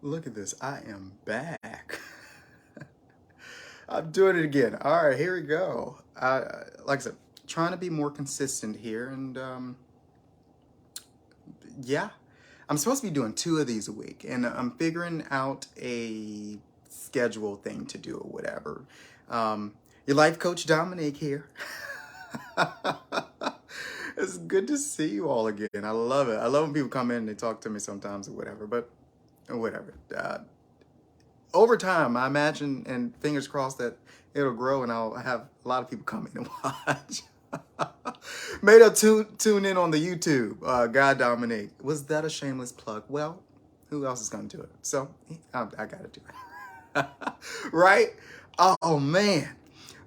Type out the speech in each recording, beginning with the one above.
Look at this. I am back. I'm doing it again. All right, here we go. Like I said, trying to be more consistent here. And yeah, I'm supposed to be doing 2 of these a week. And I'm figuring out a schedule thing to do or whatever. Your life coach, Dominique, here. It's good to see you all again. I love it. I love when people come in and they talk to me sometimes or whatever. But whatever. Over time, I imagine, and fingers crossed that it'll grow and I'll have a lot of people come in and watch. Made up tune in on the YouTube. God Dominique. Was that a shameless plug? Well, who else is going to do it? So I got to do it. Right? Oh, man.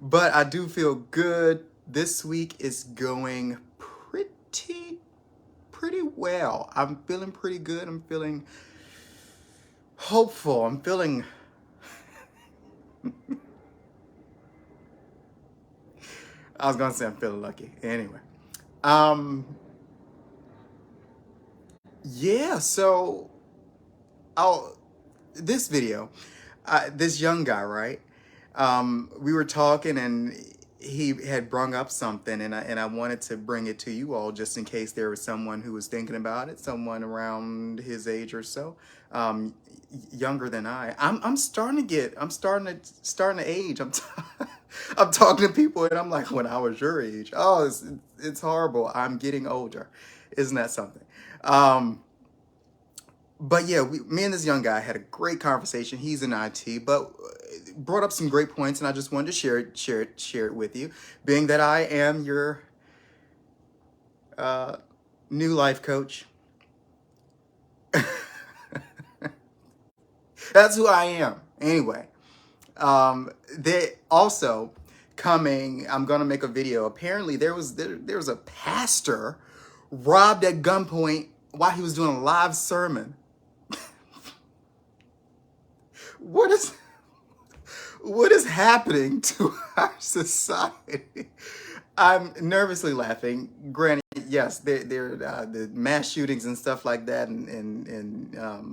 But I do feel good. This week is going pretty well. I'm feeling pretty good. I'm feeling hopeful. I'm feeling I was gonna say I'm feeling lucky. Anyway. Um yeah, so I'll this video, this young guy, right? We were talking and he had brung up something and I wanted to bring it to you all just in case there was someone who was thinking about it, someone around his age or so, younger than I'm starting to age. I'm talking to people and I'm like, when I was your age. Oh, it's horrible. I'm getting older. Isn't that something? Um, but yeah, me and this young guy had a great conversation. He's in IT, but brought up some great points, and I just wanted to share it with you. Being that I am your uh, new life coach, that's who I am. Anyway, they also coming. I'm gonna make a video. Apparently, there was a pastor robbed at gunpoint while he was doing a live sermon. What is what is happening to our society? I'm nervously laughing. Granted, yes, they're the mass shootings and stuff like that, and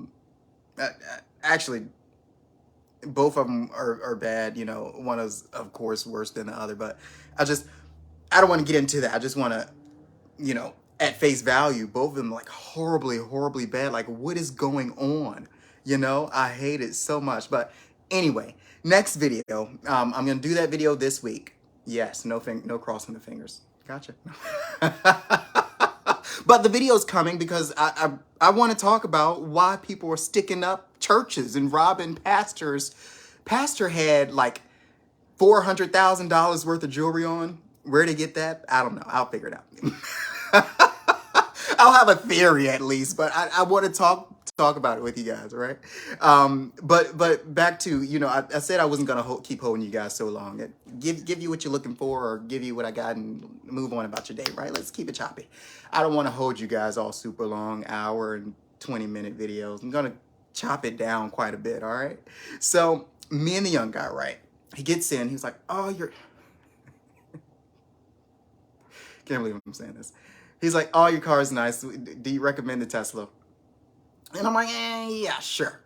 actually, both of them are bad. You know, one is of course worse than the other, but I just I don't want to get into that. I just want to, at face value, both of them like horribly bad. Like, what is going on? I hate it so much. But anyway, next video. I'm gonna do that video this week. Yes, no crossing the fingers. Gotcha. But the video's coming because I want to talk about why people are sticking up churches and robbing pastors. Pastor had like $400,000 worth of jewelry on. Where to get that? I don't know. I'll figure it out. I'll have a theory at least, but I want to talk about it with you guys, right? But back to I said I wasn't gonna keep holding you guys so long. Give you what you're looking for, or give you what I got, and move on about your day, right? Let's keep it choppy. I don't want to hold you guys all super long, hour and 20-minute videos. I'm gonna chop it down quite a bit, all right? So me and the young guy, right? He gets in. He's like, "Oh, you're." Can't believe I'm saying this. He's like, "Oh, your car is nice. Do you recommend the Tesla?" And I'm like, yeah, sure.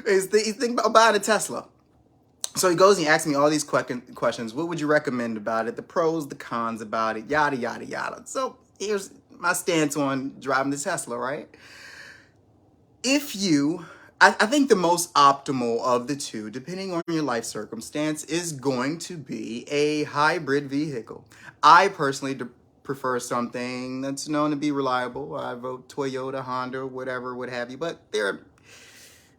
He's thinking about buying a Tesla. So he goes and he asks me all these questions. What would you recommend about it? The pros, the cons about it, yada, yada, yada. So here's my stance on driving the Tesla, right? I think the most optimal of the two, depending on your life circumstance, is going to be a hybrid vehicle. I personally prefer something that's known to be reliable. I vote Toyota, Honda, whatever, what have you. But there are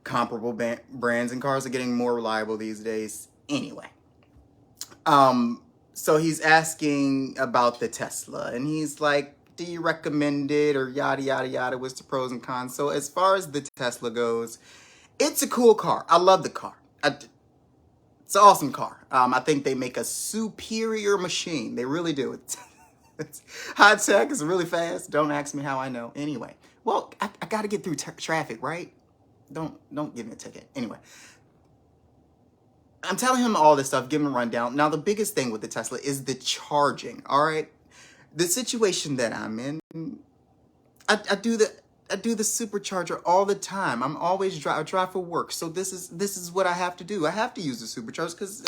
comparable brands, and cars are getting more reliable these days anyway. So he's asking about the Tesla, and he's like, do you recommend it, or yada, yada, yada, what's the pros and cons? So as far as the Tesla goes, it's a cool car. I love the car. It's an awesome car. I think they make a superior machine. They really do. It's high tech. It's really fast. Don't ask me how I know. Anyway, well, I got to get through traffic, right? Don't give me a ticket. Anyway, I'm telling him all this stuff, giving him a rundown. Now, the biggest thing with the Tesla is the charging, all right? The situation that I'm in, I do the I do the supercharger all the time. I'm always I drive for work. So this is what I have to do. I have to use the supercharger because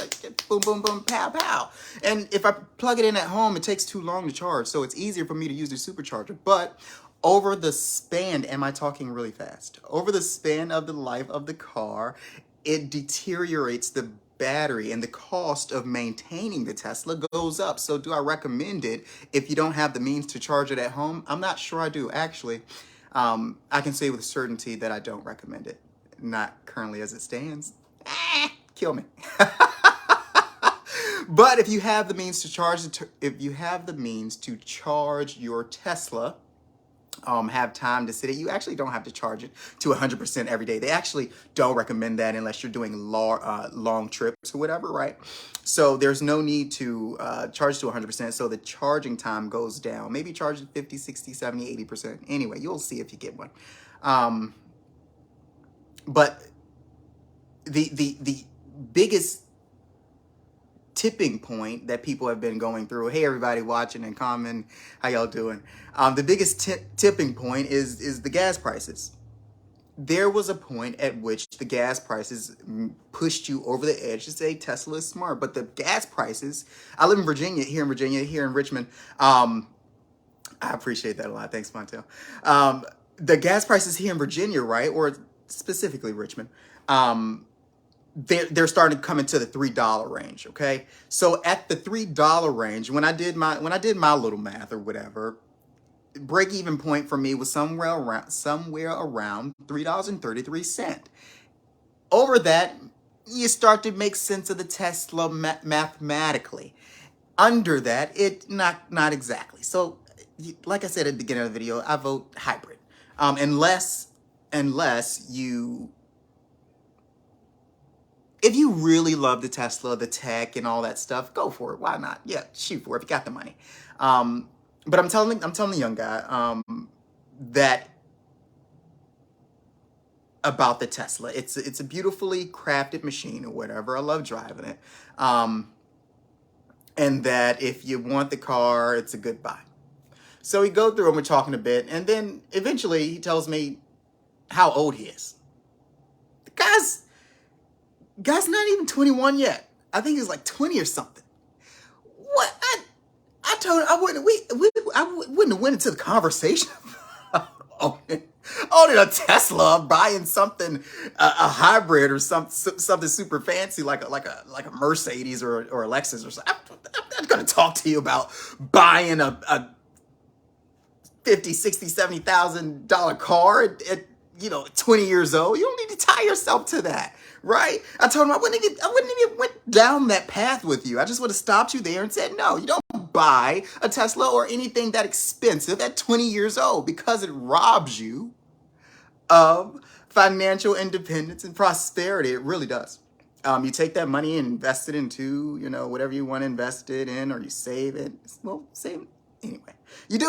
boom, boom, boom, pow, pow. And if I plug it in at home, it takes too long to charge. So it's easier for me to use the supercharger. But over the span, am I talking really fast? Over the span of the life of the car, it deteriorates the battery, and the cost of maintaining the Tesla goes up. So do I recommend it if you don't have the means to charge it at home? I'm not sure I do, actually. I can say with certainty that I don't recommend it. Not currently as it stands. Kill me. But if you have the means to charge if you have the means to charge your Tesla, have time to sit it, you actually don't have to charge it to 100% every day. They actually don't recommend that unless you're doing long trips or whatever, right? So there's no need to charge to 100%. So the charging time goes down. Maybe charge it 50, 60, 70, 80%. Anyway, you'll see if you get one. But the biggest tipping point that people have been going through. Hey, everybody watching and commenting, how y'all doing? The biggest tipping point is the gas prices. There was a point at which the gas prices pushed you over the edge to say Tesla is smart, but the gas prices, I live in Virginia, here in Richmond. I appreciate that a lot. Thanks, Montel. The gas prices here in Virginia, right? Or specifically Richmond, they're starting to come into the $3 range. Okay, so at the $3 range, when I did my little math or whatever, break even point for me was somewhere around $3.33. Over that, you start to make sense of the Tesla mathematically. Under that, it not exactly. So, like I said at the beginning of the video, I vote hybrid, unless you. If you really love the Tesla, the tech, and all that stuff, go for it. Why not? Yeah, shoot for it if you got the money. But I'm telling the young guy that about the Tesla. It's a beautifully crafted machine or whatever. I love driving it. And that if you want the car, it's a good buy. So we go through and we're talking a bit, and then eventually he tells me how old he is. The guy's not even 21 yet. I think he's like 20 or something. What? I told him I wouldn't have went into the conversation owning a Tesla, buying something, a hybrid or something super fancy like a Mercedes or a Lexus or something. I'm not going to talk to you about buying a $50,000, $60,000, $70,000 car at 20 years old. You don't need to tie yourself to that, right? I told him I wouldn't even went down that path with you. I just would have stopped you there and said, no, you don't buy a Tesla or anything that expensive at 20 years old, because it robs you of financial independence and prosperity. It really does. You take that money and invest it into, whatever you want to invest it in, or you save it. Well, save it. Anyway, you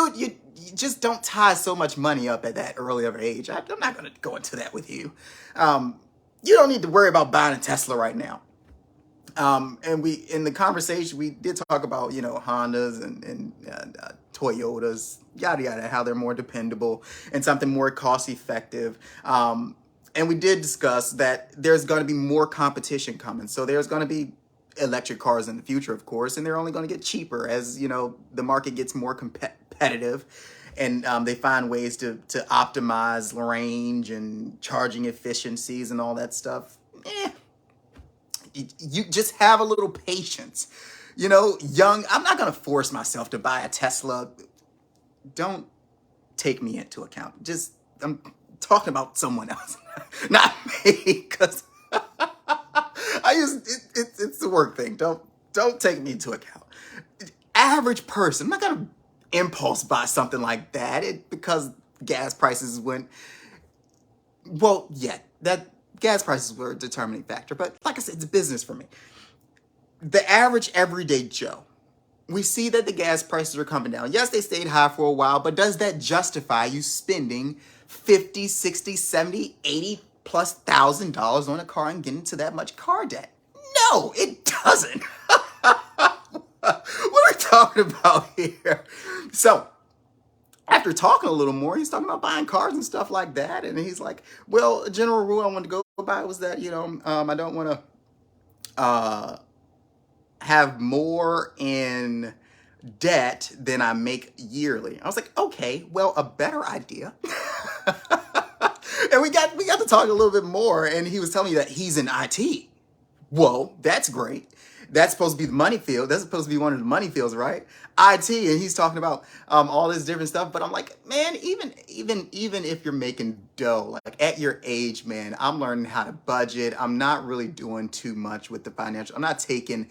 just don't tie so much money up at that early of an age. I'm not going to go into that with you. You don't need to worry about buying a Tesla right now. And in the conversation, we did talk about, Hondas and Toyotas, yada, yada, how they're more dependable and something more cost effective. And we did discuss that there's going to be more competition coming. So there's going to be electric cars in the future, of course, and they're only going to get cheaper as, the market gets more competitive, and they find ways to optimize range and charging efficiencies and all that stuff. You just have a little patience. I'm not going to force myself to buy a Tesla. Don't take me into account. I'm talking about someone else, not me, because it's the work thing. Don't take me into account. Average person, I'm not gonna impulse buy something like that because gas prices went. Well, yeah, that gas prices were a determining factor, but like I said, it's business for me. The average everyday Joe, we see that the gas prices are coming down. Yes, they stayed high for a while, but does that justify you spending $50, $60, $70, $80+ thousand on a car and getting into that much car debt? No, it doesn't. What are we talking about here? So, after talking a little more, he's talking about buying cars and stuff like that. And he's like, well, a general rule I wanted to go by was that, I don't want to have more in debt than I make yearly. I was like, okay, well, a better idea. And we got to talk a little bit more, and he was telling me that he's in IT. Whoa, that's great. That's supposed to be the money field. That's supposed to be one of the money fields, right? IT, and he's talking about all this different stuff. But I'm like, man, even if you're making dough, like at your age, man, I'm learning how to budget. I'm not really doing too much with the financial. I'm not taking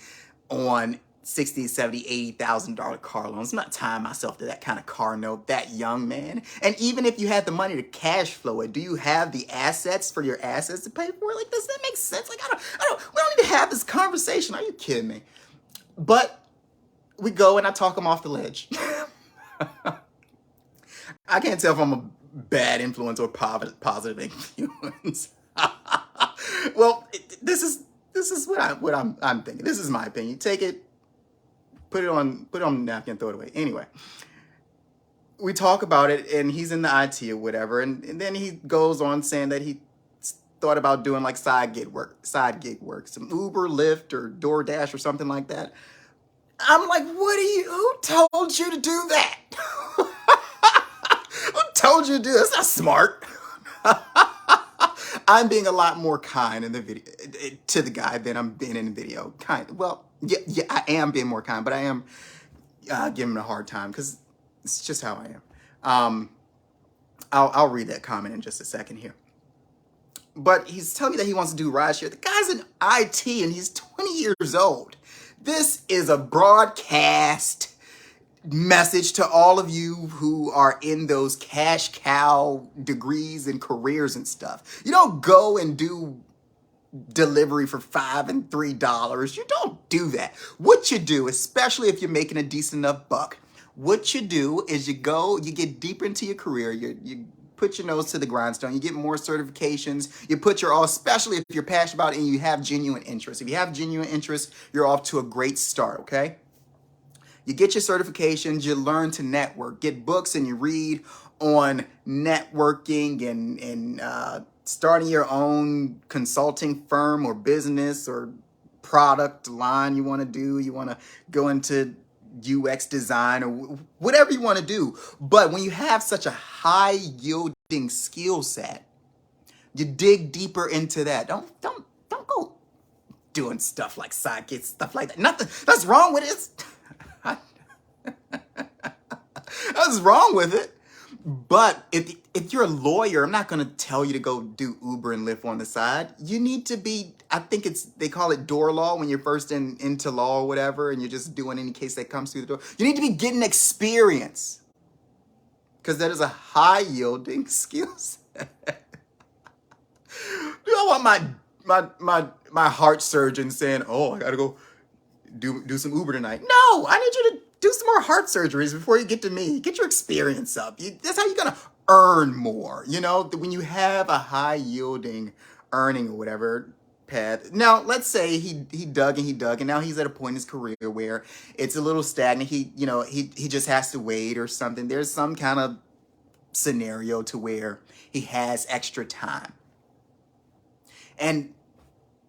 on 60, 70, $80,000 car loans. I'm not tying myself to that kind of car note that young, man. And even if you had the money to cash flow it, do you have the assets for your assets to pay for it? Like, does that make sense? Like, we don't need to have this conversation. Are you kidding me? But we go and I talk him off the ledge. I can't tell if I'm a bad influence or positive influence. Well, this is what I'm thinking. This is my opinion. Take it, put it on the napkin, throw it away. Anyway, we talk about it, and he's in the IT or whatever, and then he goes on saying that he thought about doing like side gig work, some Uber, Lyft, or DoorDash or something like that. I'm like, who told you to do that? Who told you to do that? That's not smart. I'm being a lot more kind in the video to the guy than I'm being in the video. Well, yeah, I am being more kind, but I am giving him a hard time because it's just how I am. I'll read that comment in just a second here. But he's telling me that he wants to do rideshare. The guy's in IT and he's 20 years old. This is a broadcast message to all of you who are in those cash cow degrees and careers and stuff. You don't go and do delivery for $5 and $3. You don't do that. What you do, especially if you're making a decent enough buck, what you do is you get deeper into your career, you put your nose to the grindstone, you get more certifications, you put your all, especially if you're passionate about it and you have genuine interest. If you have genuine interest, you're off to a great start, okay? You get your certifications, you learn to network, get books, and you read on networking and starting your own consulting firm or business or product line you want to do. You want to go into UX design or whatever you want to do. But when you have such a high yielding skill set, you dig deeper into that. Don't go doing stuff like sidekicks, stuff like that. Nothing that's wrong with it. What's wrong with it? But if you're a lawyer, I'm not going to tell you to go do Uber and Lyft on the side. You need to be, I think they call it door law when you're first into law or whatever, and you're just doing any case that comes through the door. You need to be getting experience because that is a high yielding skill set. Do I want my heart surgeon saying, oh, I got to go do some Uber tonight? No, I need you to do some more heart surgeries before you get to me. Get your experience up. That's how you're going to earn more. When you have a high yielding earning or whatever path. Now, let's say he dug and now he's at a point in his career where it's a little stagnant. He just has to wait or something. There's some kind of scenario to where he has extra time. And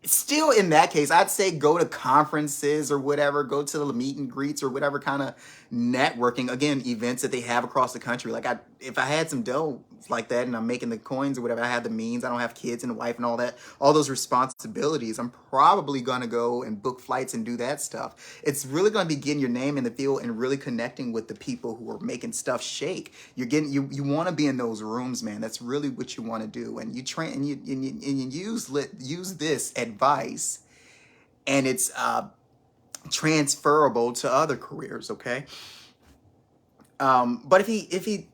still, in that case, I'd say go to conferences or whatever, go to the meet and greets or whatever kind of networking, again, events that they have across the country. Like if I had some dough like that and I'm making the coins or whatever, I have the means, I don't have kids and a wife and all that, all those responsibilities, I'm probably going to go and book flights and do that stuff. It's really going to be getting your name in the field and really connecting with the people who are making stuff shake. You want to be in those rooms, man. That's really what you want to do. And you train and you use this advice, and it's transferable to other careers, okay? But if he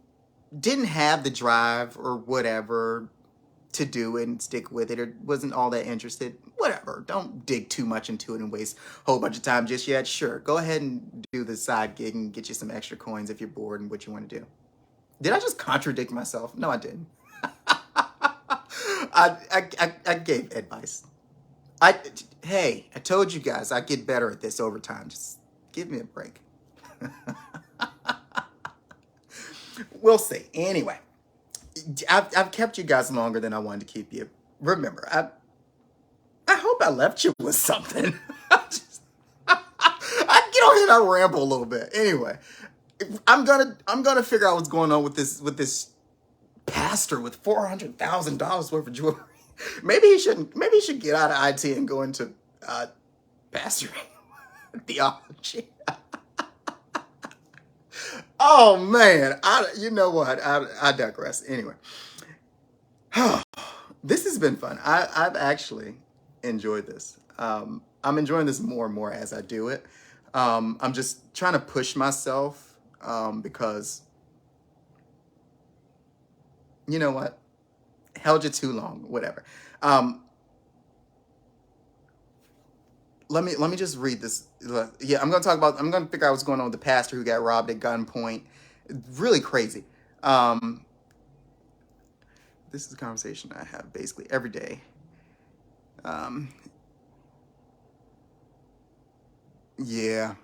didn't have the drive or whatever to do it and stick with it, or wasn't all that interested, whatever, don't dig too much into it and waste a whole bunch of time just yet. Sure, go ahead and do the side gig and get you some extra coins if you're bored and what you want to do. Did I just contradict myself? No, I didn't. I gave advice. Hey, I told you guys I'd get better at this over time. Just give me a break. We'll see. Anyway, I've kept you guys longer than I wanted to keep you. Remember, I hope I left you with something. I get on here and I ramble a little bit. Anyway, I'm gonna figure out what's going on with this pastor with $400,000 worth of jewelry. Maybe he shouldn't. Maybe he should get out of IT and go into pastoring theology. Oh man, you know what? I digress. Anyway, this has been fun. I've actually enjoyed this. I'm enjoying this more and more as I do it. I'm just trying to push myself because you know what? Held you too long. Whatever. Um, let me just read this. Yeah, I'm gonna figure out what's going on with the pastor who got robbed at gunpoint. Really crazy. Um, this is a conversation I have basically every day. Um, yeah.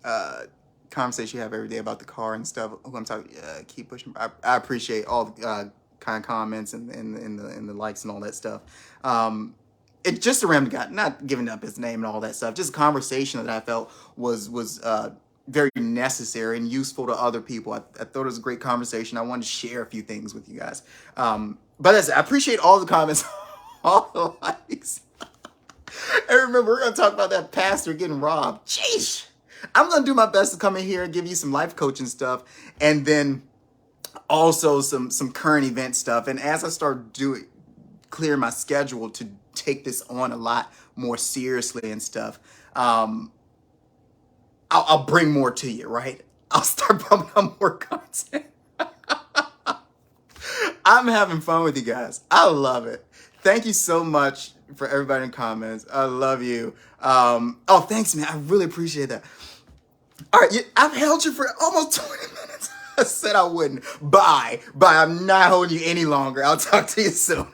Uh, Conversation you have every day about the car and stuff. Oh, I'm talking. Keep pushing. I appreciate all the kind comments and the likes and all that stuff. It just a random guy, not giving up his name and all that stuff. Just a conversation that I felt was very necessary and useful to other people. I thought it was a great conversation. I wanted to share a few things with you guys. But I appreciate all the comments, all the likes. And remember, we're gonna talk about that pastor getting robbed. Jeez. I'm gonna do my best to come in here and give you some life coaching stuff, and then also some current event stuff. And as I start doing clear my schedule to take this on a lot more seriously and stuff, I'll bring more to you, right? I'll start pumping out more content. I'm having fun with you guys. I love it. Thank you so much for everybody in comments. I love you. Oh, thanks, man. I really appreciate that. All right, I've held you for almost 20 minutes. I said I wouldn't. Bye. Bye. I'm not holding you any longer. I'll talk to you soon.